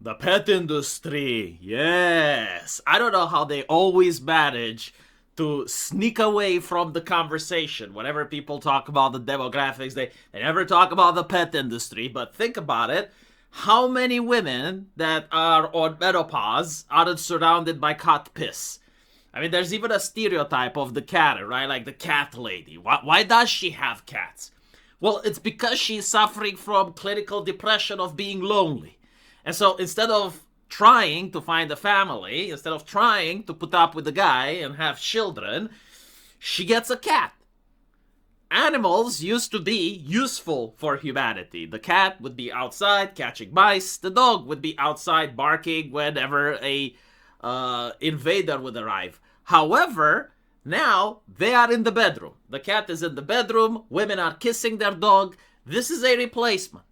The pet industry, yes. I don't know how they always manage to sneak away from the conversation. Whenever people talk about the demographics, they never talk about the pet industry. But think about it. How many women that are on menopause aren't surrounded by cat piss? I mean, there's even a stereotype of the cat, right? Like the cat lady. Why does she have cats? Well, it's because she's suffering from clinical depression of being lonely. And so instead of trying to find a family, instead of trying to put up with the guy and have children, she gets a cat. Animals used to be useful for humanity. The cat would be outside catching mice. The dog would be outside barking whenever a invader would arrive. However, now they are in the bedroom. The cat is in the bedroom. Women are kissing their dog. This is a replacement.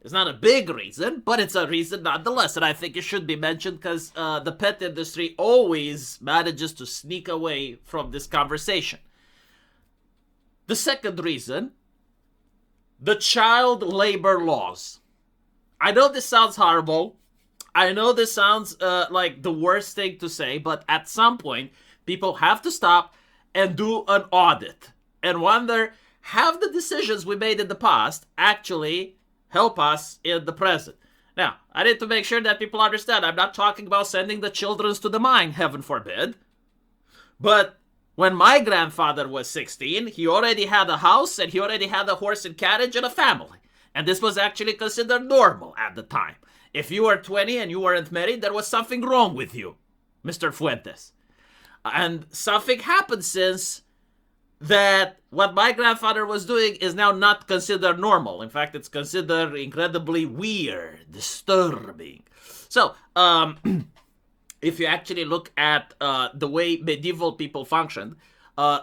It's not a big reason, but it's a reason nonetheless, and I think it should be mentioned because the pet industry always manages to sneak away from this conversation. The second reason, the child labor laws. I know this sounds horrible. I know this sounds like the worst thing to say, but at some point, people have to stop and do an audit and wonder, have the decisions we made in the past actually help us in the present? Now, I need to make sure that people understand I'm not talking about sending the children to the mine, heaven forbid. But when my grandfather was 16, he already had a house and he already had a horse and carriage and a family. And this was actually considered normal at the time. If you were 20 and you weren't married, there was something wrong with you, Mr. Fuentes. And something happened since that what my grandfather was doing is now not considered normal. In fact, it's considered incredibly weird, disturbing. So, if you actually look at the way medieval people functioned,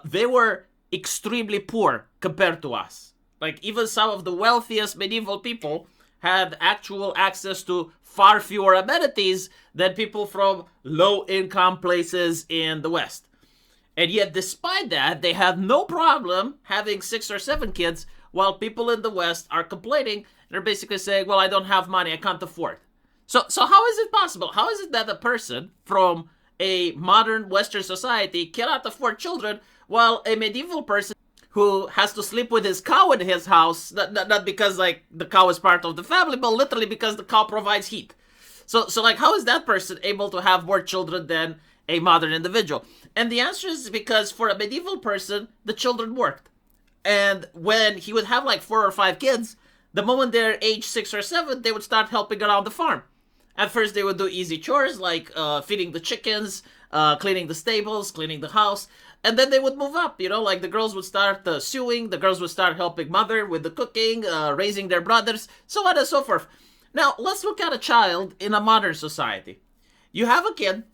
they were extremely poor compared to us. Like, even some of the wealthiest medieval people had actual access to far fewer amenities than people from low-income places in the West. And yet, despite that, they have no problem having 6 or 7 kids, while people in the West are complaining. They're basically saying, well, I don't have money, I can't afford. So how is it possible? How is it that a person from a modern Western society cannot afford children, while a medieval person who has to sleep with his cow in his house, not because, like, the cow is part of the family, but literally because the cow provides heat. So like, how is that person able to have more children than a modern individual? And the answer is because for a medieval person, the children worked. And when he would have like 4 or 5 kids, the moment they're age 6 or 7, they would start helping around the farm. At first, they would do easy chores like feeding the chickens, cleaning the stables, cleaning the house. And then they would move up, like the girls would start sewing, the girls would start helping mother with the cooking, raising their brothers, so on and so forth. Now, let's look at a child in a modern society. You have a kid.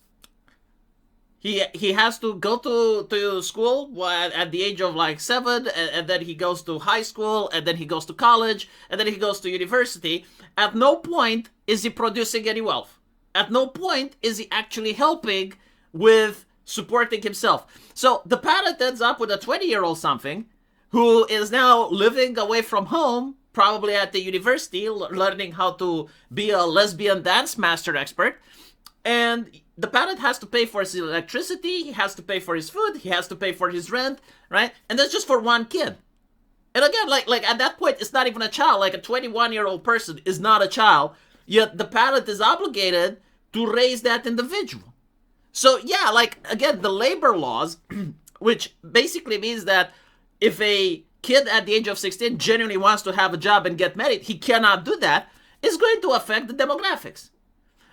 He has to go to school at the age of like 7, and then he goes to high school, and then he goes to college, and then he goes to university. At no point is he producing any wealth. At no point is he actually helping with supporting himself. So the parent ends up with a 20-year-old something who is now living away from home, probably at the university, learning how to be a lesbian dance master expert. And the parent has to pay for his electricity, he has to pay for his food, he has to pay for his rent, right? And that's just for one kid. And again, like at that point, it's not even a child. Like a 21-year-old person is not a child, yet the parent is obligated to raise that individual. So yeah, like, again, the labor laws, which basically means that if a kid at the age of 16 genuinely wants to have a job and get married, he cannot do that, is going to affect the demographics.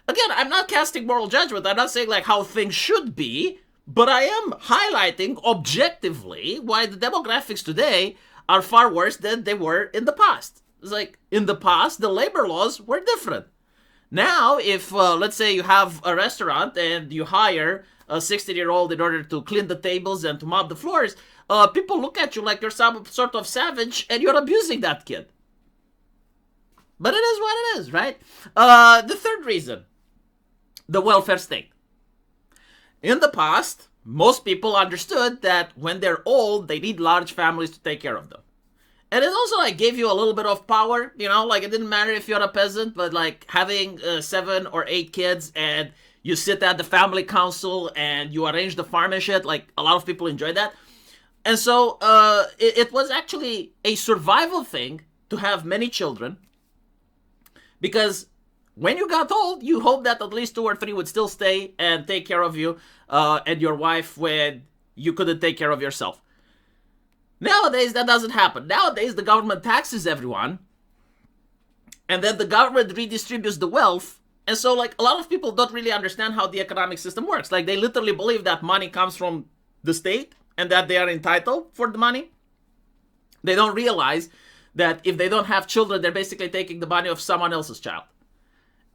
Again, I'm not casting moral judgment. I'm not saying like how things should be, but I am highlighting objectively why the demographics today are far worse than they were in the past. It's like, in the past, the labor laws were different. Now, if, let's say you have a restaurant and you hire a 16-year-old in order to clean the tables and to mop the floors, people look at you like you're some sort of savage and you're abusing that kid. But it is what it is, right? The third reason, the welfare state. In the past, most people understood that when they're old, they need large families to take care of them. And it also like gave you a little bit of power, you know, like it didn't matter if you're a peasant, but like having 7 or 8 kids and you sit at the family council and you arrange the farm and shit, like a lot of people enjoy that. And so it was actually a survival thing to have many children, because when you got old, you hope that at least 2 or 3 would still stay and take care of you and your wife when you couldn't take care of yourself. Nowadays, that doesn't happen. Nowadays, the government taxes everyone, and then the government redistributes the wealth. And so, like, a lot of people don't really understand how the economic system works. Like, they literally believe that money comes from the state and that they are entitled for the money. They don't realize that if they don't have children, they're basically taking the money of someone else's child.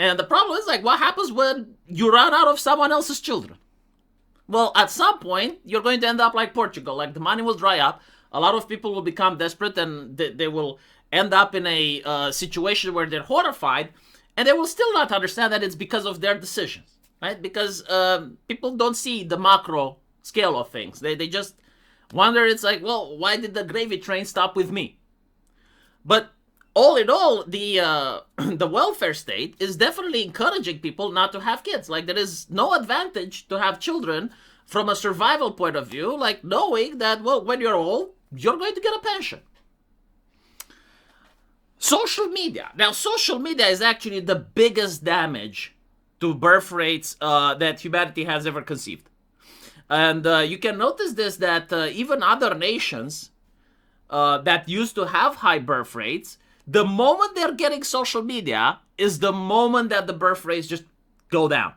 And the problem is, like, what happens when you run out of someone else's children? Well, at some point, you're going to end up like Portugal. Like, the money will dry up. A lot of people will become desperate, and they will end up in a situation where they're horrified, and they will still not understand that it's because of their decisions, right? Because people don't see the macro scale of things. They just wonder, it's like, well, why did the gravy train stop with me? But all in all, the the welfare state is definitely encouraging people not to have kids. Like, there is no advantage to have children from a survival point of view, like knowing that, well, when you're old, you're going to get a pension. Social media. Now, social media is actually the biggest damage to birth rates that humanity has ever conceived. And you can notice this, that even other nations that used to have high birth rates, the moment they're getting social media is the moment that the birth rates just go down.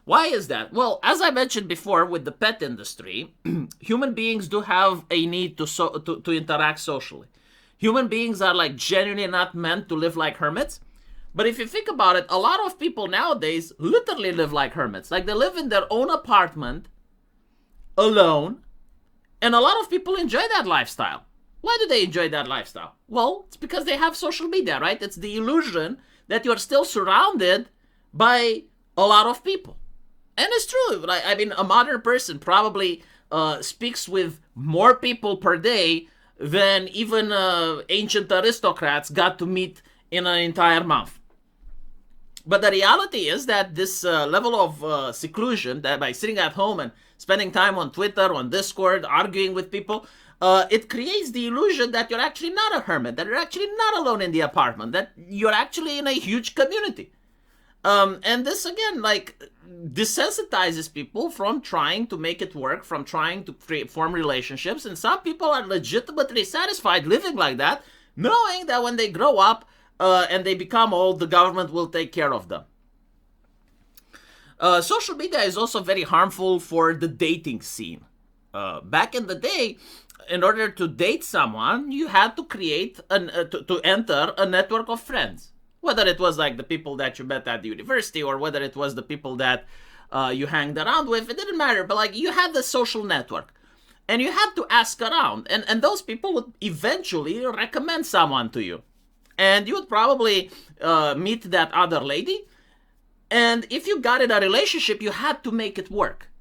Why is that? Well, as I mentioned before with the pet industry, human beings do have a need to interact socially. Human beings are like genuinely not meant to live like hermits. But if you think about it, a lot of people nowadays literally live like hermits. Like, they live in their own apartment, alone, and a lot of people enjoy that lifestyle. Why do they enjoy that lifestyle? Well, it's because they have social media, right? It's the illusion that you're still surrounded by a lot of people. And it's true. I mean, a modern person probably speaks with more people per day than even ancient aristocrats got to meet in an entire month. But the reality is that this level of seclusion, that by sitting at home and spending time on Twitter, on Discord, arguing with people, it creates the illusion that you're actually not a hermit, that you're actually not alone in the apartment, that you're actually in a huge community. And this, again, like, desensitizes people from trying to make it work, from trying to form relationships. And some people are legitimately satisfied living like that, knowing that when they grow up and they become old, the government will take care of them. Social media is also very harmful for the dating scene. Back in the day, in order to date someone, you had to create to enter a network of friends. Whether it was like the people that you met at the university, or whether it was the people that you hanged around with, it didn't matter. But like, you had the social network, and you had to ask around, and those people would eventually recommend someone to you, and you would probably meet that other lady. And if you got in a relationship, you had to make it work.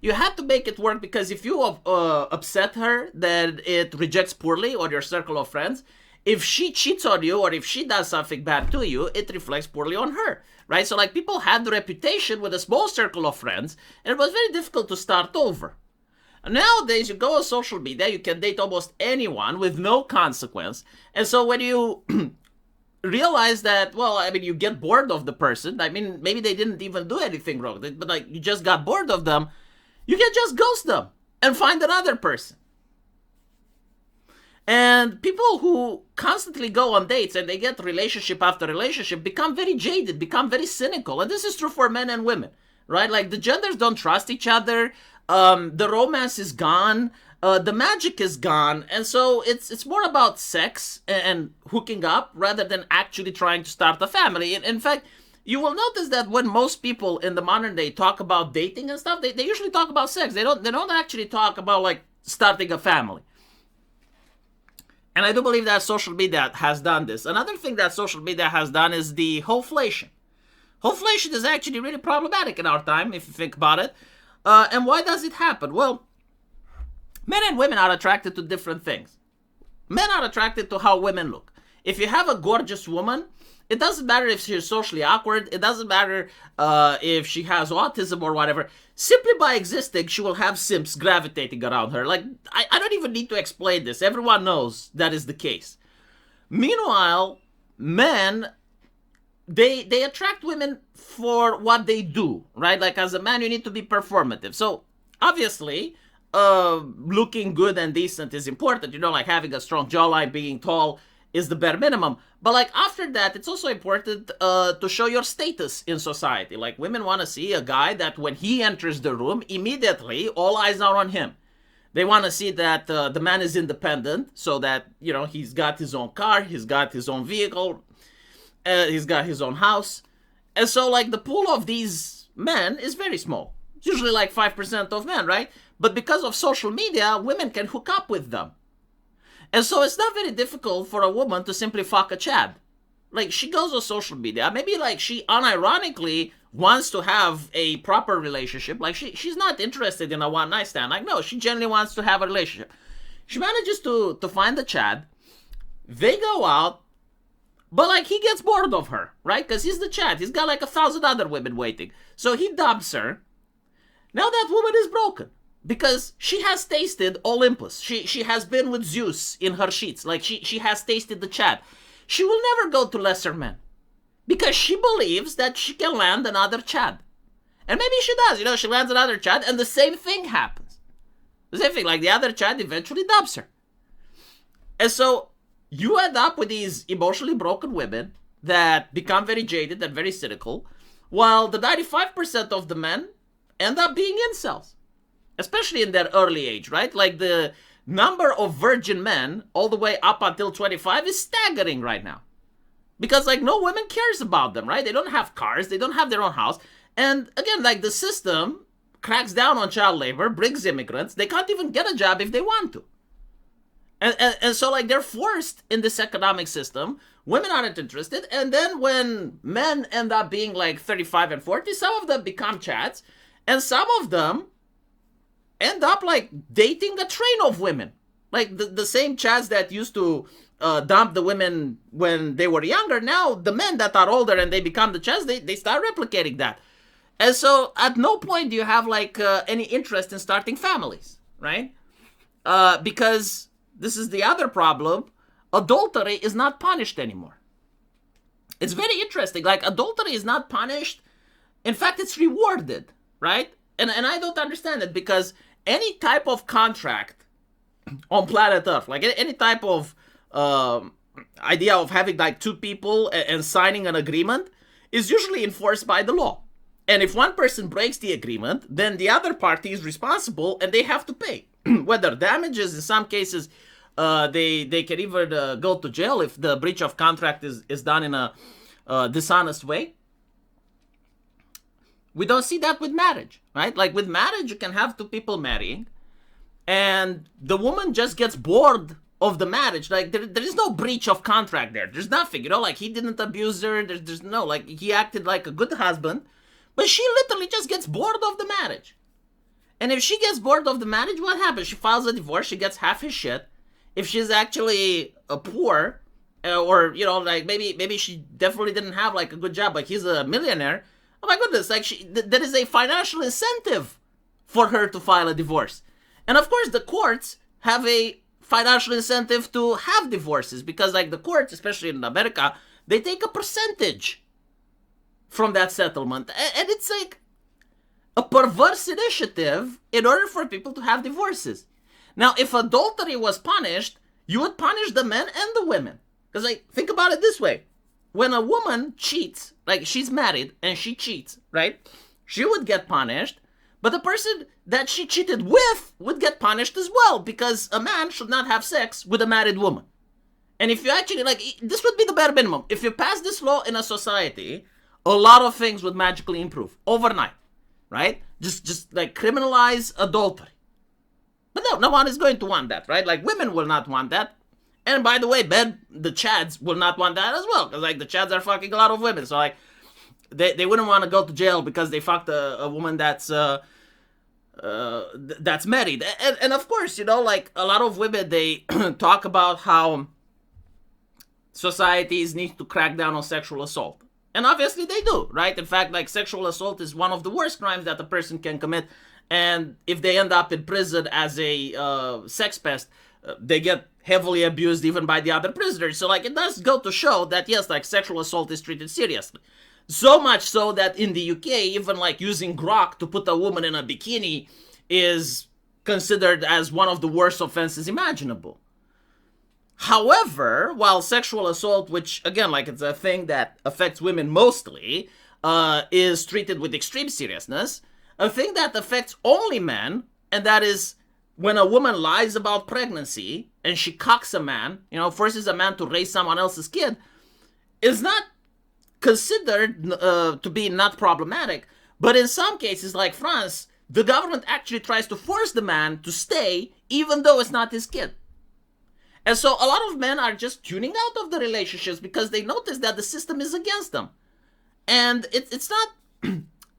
You had to make it work, because if you upset her, then it rejects poorly on your circle of friends. If she cheats on you, or if she does something bad to you, it reflects poorly on her, right? So like, people had the reputation with a small circle of friends, and it was very difficult to start over. Nowadays, you go on social media, you can date almost anyone with no consequence. And so when you realize that, well, I mean, you get bored of the person, I mean, maybe they didn't even do anything wrong, but like, you just got bored of them, you can just ghost them and find another person. And people who constantly go on dates and they get relationship after relationship become very jaded, become very cynical. And this is true for men and women, right? Like, the genders don't trust each other. The romance is gone. The magic is gone. And so it's more about sex and hooking up rather than actually trying to start a family. In fact, you will notice that when most people in the modern day talk about dating and stuff, they usually talk about sex. They don't actually talk about like starting a family. And I do believe that social media has done this. Another thing that social media has done is the hoflation. Hoflation is actually really problematic in our time, if you think about it. And why does it happen? Well, men and women are attracted to different things. Men are attracted to how women look. If you have a gorgeous woman, it doesn't matter if she's socially awkward. It doesn't matter if she has autism or whatever. Simply by existing, she will have simps gravitating around her. Like, I don't even need to explain this. Everyone knows that is the case. Meanwhile, men, they attract women for what they do, right? Like, as a man, you need to be performative. So, obviously, looking good and decent is important. You know, like having a strong jawline, being tall is the bare minimum. But like after that, it's also important to show your status in society. Like women want to see a guy that when he enters the room, immediately all eyes are on him. They want to see that the man is independent, so that, you know, he's got his own car, he's got his own vehicle, he's got his own house. And so like the pool of these men is very small. It's usually like 5% of men, right? But because of social media, women can hook up with them. And so it's not very difficult for a woman to simply fuck a Chad. Like, she goes on social media. Maybe, like, she unironically wants to have a proper relationship. Like, she's not interested in a one-night stand. Like, no, she genuinely wants to have a relationship. She manages to find the Chad. They go out. But, like, he gets bored of her, right? Because he's the Chad. He's got, like, 1,000 other women waiting. So he dumps her. Now that woman is broken. Because she has tasted Olympus. She has been with Zeus in her sheets. Like, she has tasted the Chad. She will never go to lesser men. Because she believes that she can land another Chad. And maybe she does. You know, she lands another Chad and the same thing happens. The same thing. Like, the other Chad eventually dumps her. And so, you end up with these emotionally broken women that become very jaded and very cynical. While the 95% of the men end up being incels. Especially in their early age, right? Like the number of virgin men all the way up until 25 is staggering right now. Because like no woman cares about them, right? They don't have cars, they don't have their own house. And again, like the system cracks down on child labor, brings immigrants. They can't even get a job if they want to. And so like they're forced in this economic system. Women aren't interested. And then when men end up being like 35 and 40, some of them become Chads. And some of them end up like dating a train of women. Like the same Chads that used to dump the women when they were younger. Now the men that are older and they become the Chads, they start replicating that. And so at no point do you have like any interest in starting families, right? Because this is the other problem. Adultery is not punished anymore. It's very interesting. Like adultery is not punished. In fact, it's rewarded, right? And I don't understand it because any type of contract on planet Earth, like any type of idea of having like two people and signing an agreement is usually enforced by the law. And if one person breaks the agreement, then the other party is responsible and they have to pay. Whether damages, in some cases, they can even go to jail if the breach of contract is done in a dishonest way. We don't see that with marriage, right? Like with marriage, you can have two people marrying and the woman just gets bored of the marriage. Like there is no breach of contract there. There's nothing, you know, like he didn't abuse her. There's no, like he acted like a good husband, but she literally just gets bored of the marriage. And if she gets bored of the marriage, what happens? She files a divorce. She gets half his shit. If she's actually a poor or, you know, like maybe she definitely didn't have like a good job, like he's a millionaire. Oh my goodness, like there is a financial incentive for her to file a divorce. And of course the courts have a financial incentive to have divorces because like the courts, especially in America, they take a percentage from that settlement. And it's like a perverse initiative in order for people to have divorces. Now, if adultery was punished, you would punish the men and the women. Because like, think about it this way. When a woman cheats, like she's married and she cheats, right? She would get punished, but the person that she cheated with would get punished as well because a man should not have sex with a married woman. And if you actually, like, this would be the bare minimum. If you pass this law in a society, a lot of things would magically improve overnight, right? Just like criminalize adultery. But no one is going to want that, right? Like women will not want that. And by the way, the Chads will not want that as well. Because, like, the Chads are fucking a lot of women. So, like, they wouldn't want to go to jail because they fucked a woman that's that's married. And of course, like a lot of women, they talk about how societies need to crack down on sexual assault. And obviously they do, right? In fact, like sexual assault is one of the worst crimes that a person can commit. And if they end up in prison as a sex pest, they get heavily abused even by the other prisoners. So like it does go to show that yes, like sexual assault is treated seriously. So much so that in the UK, even like using grok to put a woman in a bikini is considered as one of the worst offenses imaginable. However, while sexual assault, which again, like it's a thing that affects women mostly, is treated with extreme seriousness, a thing that affects only men, and that is when a woman lies about pregnancy and she cocks a man, forces a man to raise someone else's kid, is not considered to be not problematic. But in some cases, like France, the government actually tries to force the man to stay even though it's not his kid. And so a lot of men are just tuning out of the relationships because they notice that the system is against them. And it's not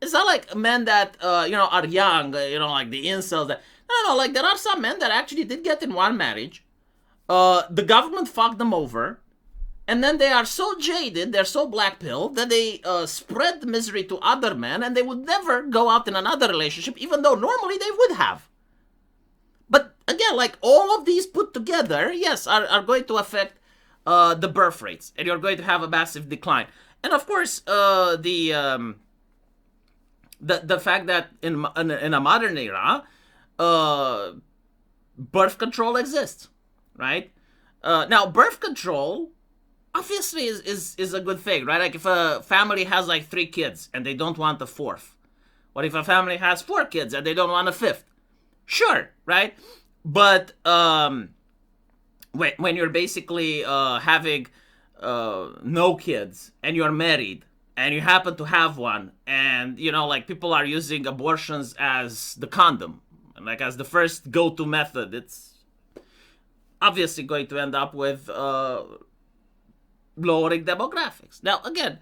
it's not like men that are young, like the incels. That no, like there are some men that actually did get in one marriage. The government fucked them over, and then they are so jaded, they're so black pilled that they spread the misery to other men, and they would never go out in another relationship, even though normally they would have. But again, like all of these put together, yes, are going to affect the birth rates, and you're going to have a massive decline. And of course, the fact that in a modern era, birth control exists, right? Now, birth control obviously is a good thing, right? Like if a family has like 3 kids and they don't want a fourth, what if a family has 4 kids and they don't want a fifth? Sure, right? But when you're basically having no kids and you're married and you happen to have one, and like people are using abortions as the condom, like as the first go-to method, it's obviously going to end up with lowering demographics. Now, again,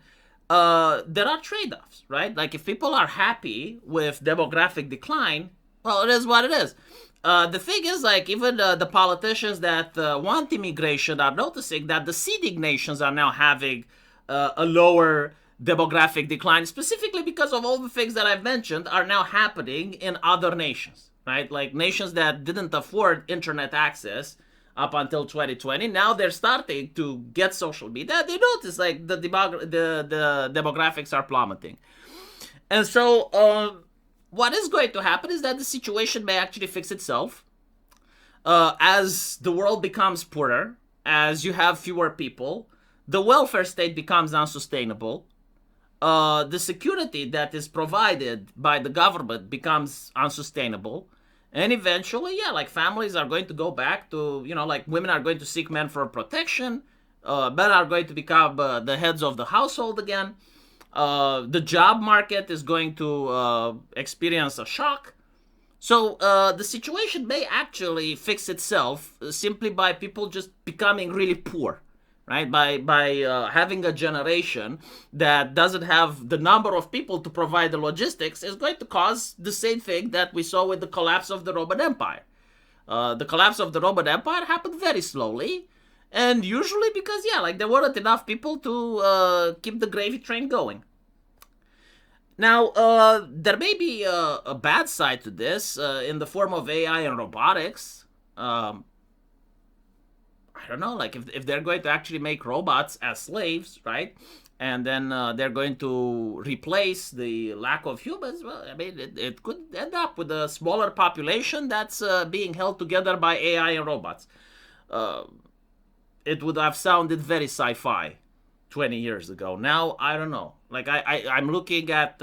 there are trade-offs, right? Like if people are happy with demographic decline, well, it is what it is. The thing is, like, even the politicians that want immigration are noticing that the seeding nations are now having a lower demographic decline, specifically because of all the things that I've mentioned are now happening in other nations, right? Like nations that didn't afford internet access up until 2020, now they're starting to get social media. They notice, like, the demographics are plummeting. And so, what is going to happen is that the situation may actually fix itself as the world becomes poorer, as you have fewer people, the welfare state becomes unsustainable, the security that is provided by the government becomes unsustainable, and eventually, yeah, like families are going to go back to, like women are going to seek men for protection, men are going to become the heads of the household again. The job market is going to experience a shock. So the situation may actually fix itself simply by people just becoming really poor, right? By having a generation that doesn't have the number of people to provide the logistics is going to cause the same thing that we saw with the collapse of the Roman Empire. The collapse of the Roman Empire happened very slowly, and usually because, yeah, like there weren't enough people to keep the gravy train going. Now, there may be a bad side to this in the form of AI and robotics. I don't know, like if they're going to actually make robots as slaves, right? And then they're going to replace the lack of humans, well, I mean, it could end up with a smaller population that's being held together by AI and robots. It would have sounded very sci-fi 20 years ago. Now, I don't know. Like, I'm looking at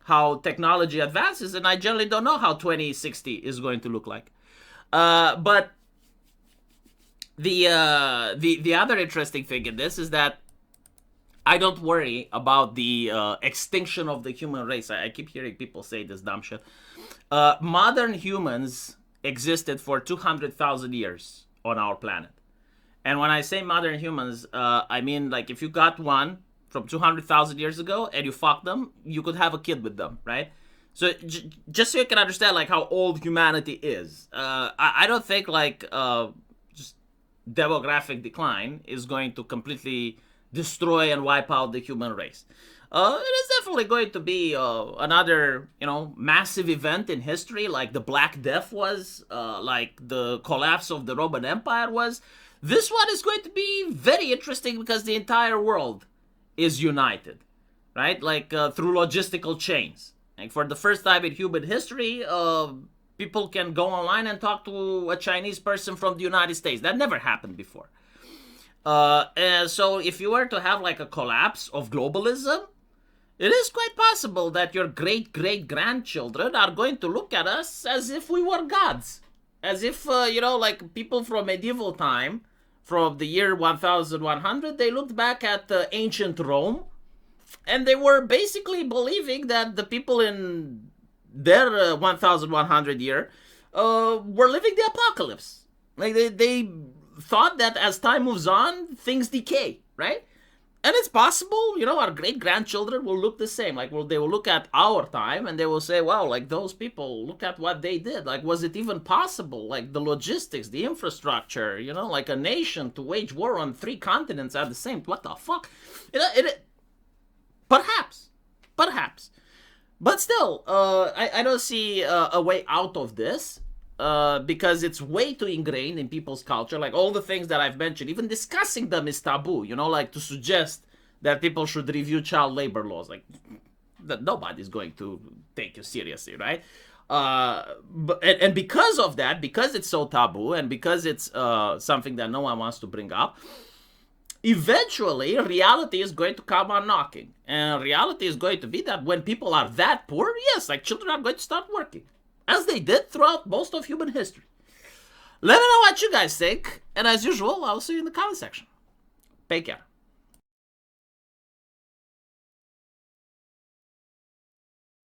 how technology advances, and I generally don't know how 2060 is going to look like. But the other interesting thing in this is that I don't worry about the extinction of the human race. I keep hearing people say this dumb shit. Modern humans existed for 200,000 years on our planet. And when I say modern humans, I mean, like, if you got one from 200,000 years ago and you fuck them, you could have a kid with them, right? So just so you can understand like how old humanity is, I don't think like just demographic decline is going to completely destroy and wipe out the human race. It is definitely going to be another, massive event in history, like the Black Death was, like the collapse of the Roman Empire was. This one is going to be very interesting because the entire world is united, right? Like through logistical chains. Like for the first time in human history, people can go online and talk to a Chinese person from the United States. That never happened before. And so if you were to have like a collapse of globalism, it is quite possible that your great great grandchildren are going to look at us as if we were gods. As if, like people from medieval time, from the year 1100, they looked back at ancient Rome and they were basically believing that the people in their 1100 year were living the apocalypse. Like they thought that as time moves on, things decay, right? And it's possible, our great grandchildren will look the same. Like, they will look at our time and they will say, wow, like those people, look at what they did. Like, was it even possible? Like, the logistics, the infrastructure, like a nation to wage war on 3 continents at the same. What the fuck? Perhaps. But still, I don't see a way out of this. Because it's way too ingrained in people's culture. Like all the things that I've mentioned, even discussing them is taboo, like to suggest that people should review child labor laws. Like, that nobody's going to take you seriously, right? And because of that, because it's so taboo and because it's something that no one wants to bring up, eventually reality is going to come on knocking. And reality is going to be that when people are that poor, yes, like children are going to start working. As they did throughout most of human history. Let me know what you guys think. And as usual, I'll see you in the comment section. Take care.